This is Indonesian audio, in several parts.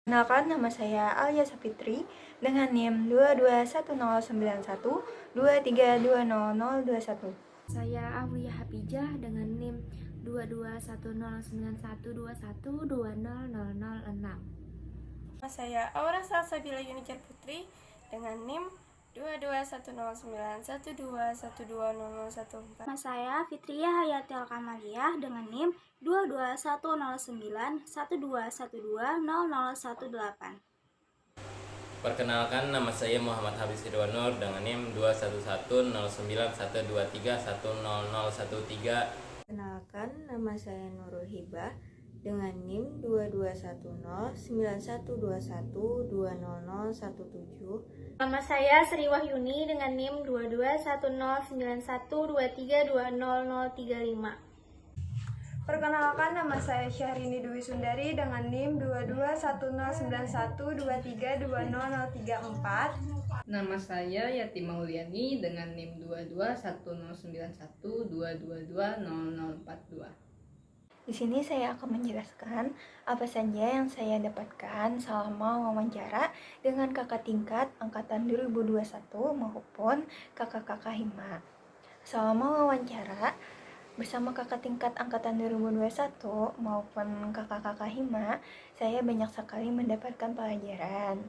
Kenalkan, nama saya Alia Sapitri dengan NIM 2210912320021. Saya Aulia Hapijah dengan NIM 2210912120006. Saya Aura Salsabila Yunijar Putri dengan NIM 2210121212014. Nama saya Fitria Hayati Alkamaliyah dengan NIM 2210912120018. Perkenalkan, nama saya Muhammad Habis Ridwanur dengan NIM 211099121100013. Kenalkan, nama saya Nurul Hibah dengan NIM 22109121200017. Nama saya Sri Wahyuni dengan NIM 22109123200035. Perkenalkan, nama saya Syahrini Dwi Sundari dengan NIM 22109123200034. Nama saya Yati Mauliani dengan NIM 2210912220042. Di sini saya akan menjelaskan apa saja yang saya dapatkan selama wawancara dengan kakak tingkat angkatan 2021 maupun kakak-kakak Hima. Selama wawancara bersama kakak tingkat angkatan 2021 maupun kakak-kakak Hima, saya banyak sekali mendapatkan pelajaran,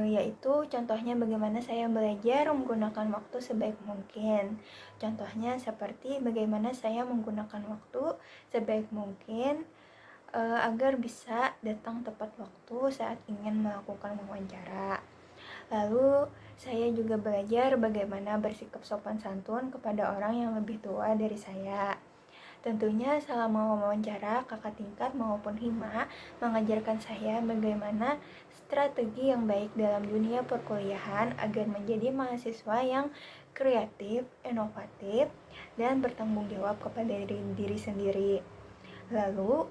yaitu contohnya bagaimana saya belajar menggunakan waktu sebaik mungkin. Contohnya seperti bagaimana saya menggunakan waktu sebaik mungkin agar bisa datang tepat waktu saat ingin melakukan wawancara. Lalu saya juga belajar bagaimana bersikap sopan santun kepada orang yang lebih tua dari saya. Tentunya selama wawancara, kakak tingkat maupun Hima mengajarkan saya bagaimana strategi yang baik dalam dunia perkuliahan agar menjadi mahasiswa yang kreatif, inovatif, dan bertanggung jawab kepada diri sendiri. Lalu,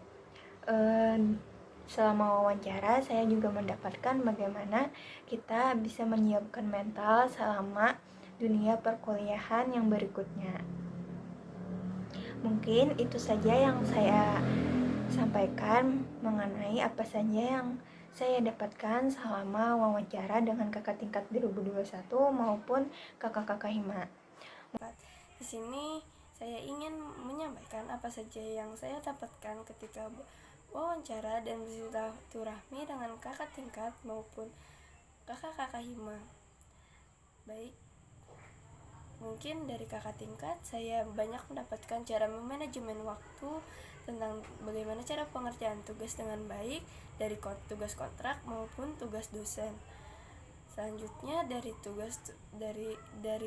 selama wawancara, saya juga mendapatkan bagaimana kita bisa menyiapkan mental selama dunia perkuliahan yang berikutnya. Mungkin itu saja yang saya sampaikan mengenai apa saja yang saya dapatkan selama wawancara dengan kakak tingkat 2021 maupun kakak-kakak Hima. Di sini saya ingin menyampaikan apa saja yang saya dapatkan ketika wawancara dan bersilaturahmi dengan kakak tingkat maupun kakak-kakak Hima. Baik, mungkin dari kakak tingkat saya banyak mendapatkan cara memanajemen waktu, tentang bagaimana cara pengerjaan tugas dengan baik dari tugas kontrak maupun tugas dosen. Selanjutnya dari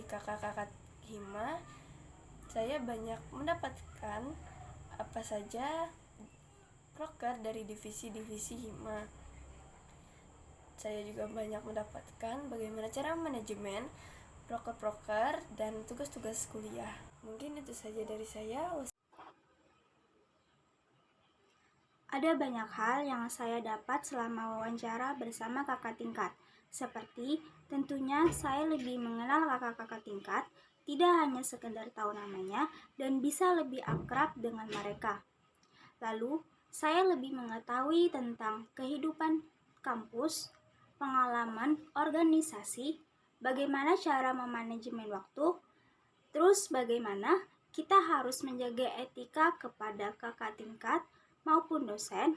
kakak-kakak Hima, saya banyak mendapatkan apa saja proker dari divisi-divisi Hima. Saya juga banyak mendapatkan bagaimana cara manajemen proker-proker dan tugas-tugas kuliah. Mungkin itu saja dari saya. Ada banyak hal yang saya dapat selama wawancara bersama kakak tingkat, seperti tentunya saya lebih mengenal kakak-kakak tingkat, tidak hanya sekedar tahu namanya dan bisa lebih akrab dengan mereka. Lalu, saya lebih mengetahui tentang kehidupan kampus, pengalaman organisasi, bagaimana cara memanajemen waktu, terus bagaimana kita harus menjaga etika kepada kakak tingkat maupun dosen,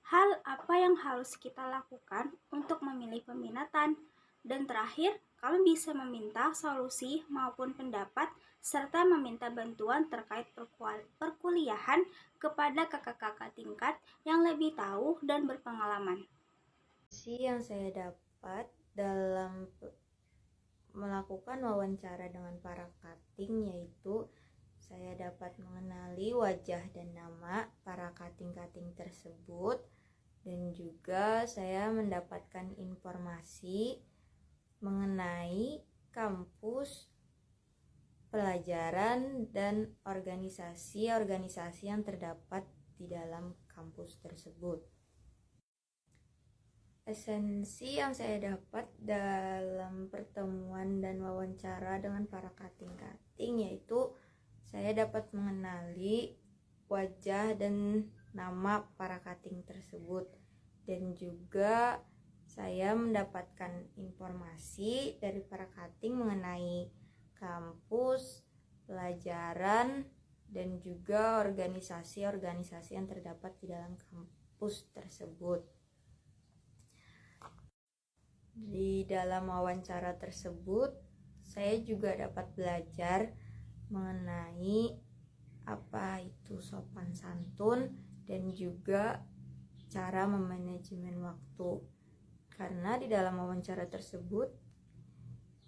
hal apa yang harus kita lakukan untuk memilih peminatan, dan terakhir, kami bisa meminta solusi maupun pendapat serta meminta bantuan terkait perkuliahan kepada kakak-kakak tingkat yang lebih tahu dan berpengalaman. Yang saya dapat dalam melakukan wawancara dengan para kating yaitu saya dapat mengenali wajah dan nama para kating-kating tersebut, dan juga saya mendapatkan informasi mengenai kampus, pelajaran, dan organisasi-organisasi yang terdapat di dalam kampus tersebut. Esensi yang saya dapat dalam pertemuan dan wawancara dengan para kating-kating yaitu saya dapat mengenali wajah dan nama para kating tersebut. dan juga saya mendapatkan informasi dari para cutting mengenai kampus, pelajaran, dan juga organisasi-organisasi yang terdapat di dalam kampus tersebut. Di dalam wawancara tersebut, saya juga dapat belajar mengenai apa itu sopan santun dan juga cara memanajemen waktu. Karena di dalam wawancara tersebut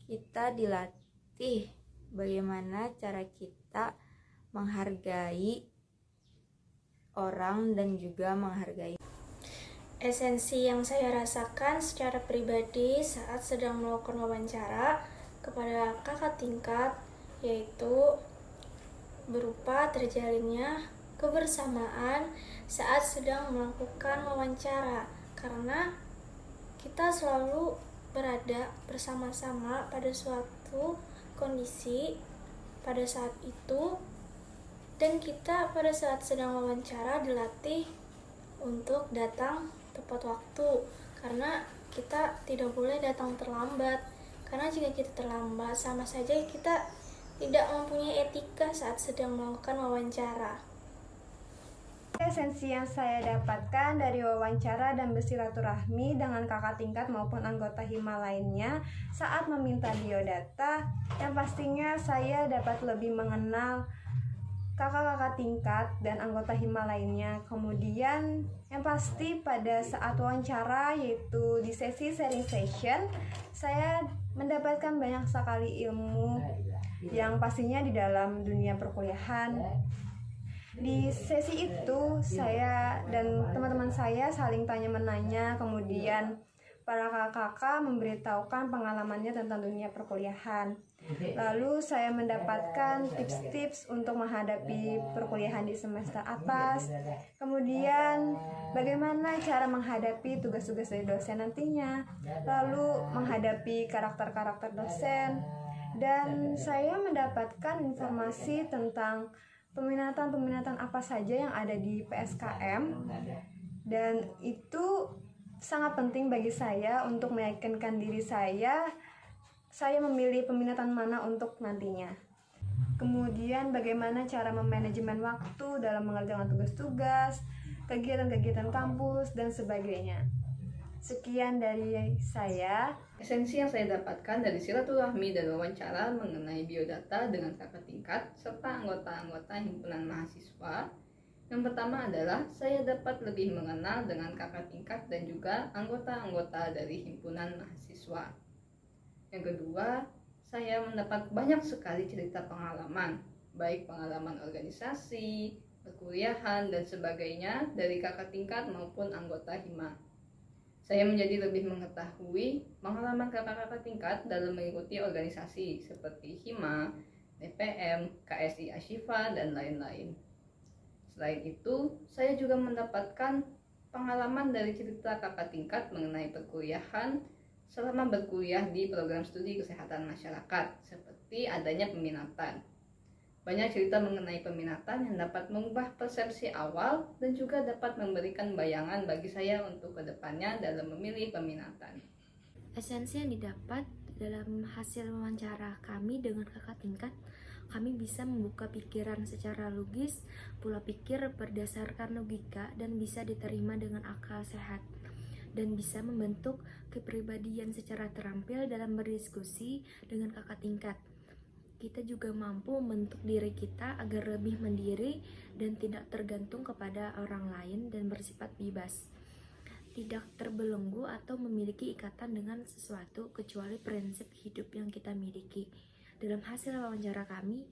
kita dilatih bagaimana cara kita menghargai orang dan juga menghargai. Esensi yang saya rasakan secara pribadi saat sedang melakukan wawancara kepada kakak tingkat yaitu berupa terjalinnya kebersamaan saat sedang melakukan wawancara, karena kita selalu berada bersama-sama pada suatu kondisi pada saat itu, dan kita pada saat sedang wawancara dilatih untuk datang tepat waktu, karena kita tidak boleh datang terlambat, karena jika kita terlambat sama saja kita tidak mempunyai etika saat sedang melakukan wawancara. Esensi yang saya dapatkan dari wawancara dan bersilaturahmi dengan kakak tingkat maupun anggota hima lainnya saat meminta biodata, yang pastinya saya dapat lebih mengenal kakak-kakak tingkat dan anggota hima lainnya. Kemudian yang pasti pada saat wawancara, yaitu di sesi sharing session, saya mendapatkan banyak sekali ilmu yang pastinya di dalam dunia perkuliahan. Di sesi itu saya dan teman-teman saya saling tanya-menanya, kemudian para kakak-kakak memberitahukan pengalamannya tentang dunia perkuliahan. Lalu saya mendapatkan tips-tips untuk menghadapi perkuliahan di semester atas. Kemudian bagaimana cara menghadapi tugas-tugas dari dosen nantinya. Lalu menghadapi karakter-karakter dosen. Dan saya mendapatkan informasi tentang peminatan apa saja yang ada di PSKM, dan itu sangat penting bagi saya untuk meyakinkan diri saya memilih peminatan mana untuk nantinya. Kemudian bagaimana cara memanajemen waktu dalam mengerjakan tugas-tugas, kegiatan-kegiatan kampus, dan sebagainya. Sekian dari saya. Esensi yang saya dapatkan dari silaturahmi dan wawancara mengenai biodata dengan kakak tingkat serta anggota-anggota himpunan mahasiswa. Yang pertama adalah saya dapat lebih mengenal dengan kakak tingkat dan juga anggota-anggota dari himpunan mahasiswa. Yang kedua, saya mendapat banyak sekali cerita pengalaman, baik pengalaman organisasi, perkuliahan, dan sebagainya dari kakak tingkat maupun anggota hima. Saya menjadi lebih mengetahui pengalaman kakak-kakak tingkat dalam mengikuti organisasi seperti hima, DPM, KSI Ashifa, dan lain-lain. Selain itu, saya juga mendapatkan pengalaman dari cerita kakak tingkat mengenai perkuliahan selama berkuliah di program studi kesehatan masyarakat, seperti adanya peminatan. Banyak cerita mengenai peminatan yang dapat mengubah persepsi awal dan juga dapat memberikan bayangan bagi saya untuk kedepannya dalam memilih peminatan. Esensi yang didapat dalam hasil wawancara kami dengan kakak tingkat, kami bisa membuka pikiran secara logis, pola pikir berdasarkan logika, dan bisa diterima dengan akal sehat, dan bisa membentuk kepribadian secara terampil dalam berdiskusi dengan kakak tingkat. Kita juga mampu membentuk diri kita agar lebih mandiri dan tidak tergantung kepada orang lain dan bersifat bebas, tidak terbelenggu atau memiliki ikatan dengan sesuatu kecuali prinsip hidup yang kita miliki. Dalam hasil wawancara kami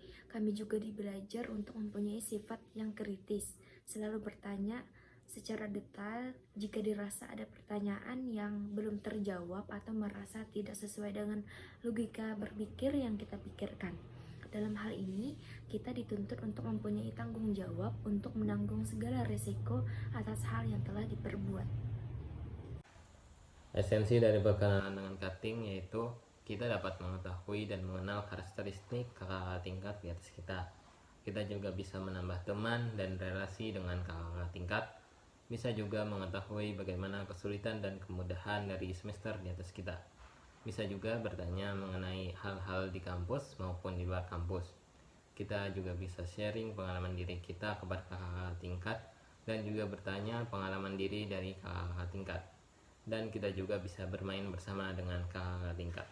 juga belajar untuk mempunyai sifat yang kritis, selalu bertanya secara detail jika dirasa ada pertanyaan yang belum terjawab atau merasa tidak sesuai dengan logika berpikir yang kita pikirkan. Dalam hal ini, kita dituntut untuk mempunyai tanggung jawab untuk menanggung segala risiko atas hal yang telah diperbuat. Esensi dari berkenalan dengan cutting yaitu kita dapat mengetahui dan mengenal karakteristik kakak tingkat di atas kita. Kita juga bisa menambah teman dan relasi dengan kakak tingkat Bisa juga mengetahui bagaimana kesulitan dan kemudahan dari semester di atas kita. Bisa juga bertanya mengenai hal-hal di kampus maupun di luar kampus. Kita juga bisa sharing pengalaman diri kita kepada kakak tingkat dan juga bertanya pengalaman diri dari kakak tingkat. Dan kita juga bisa bermain bersama dengan kakak tingkat.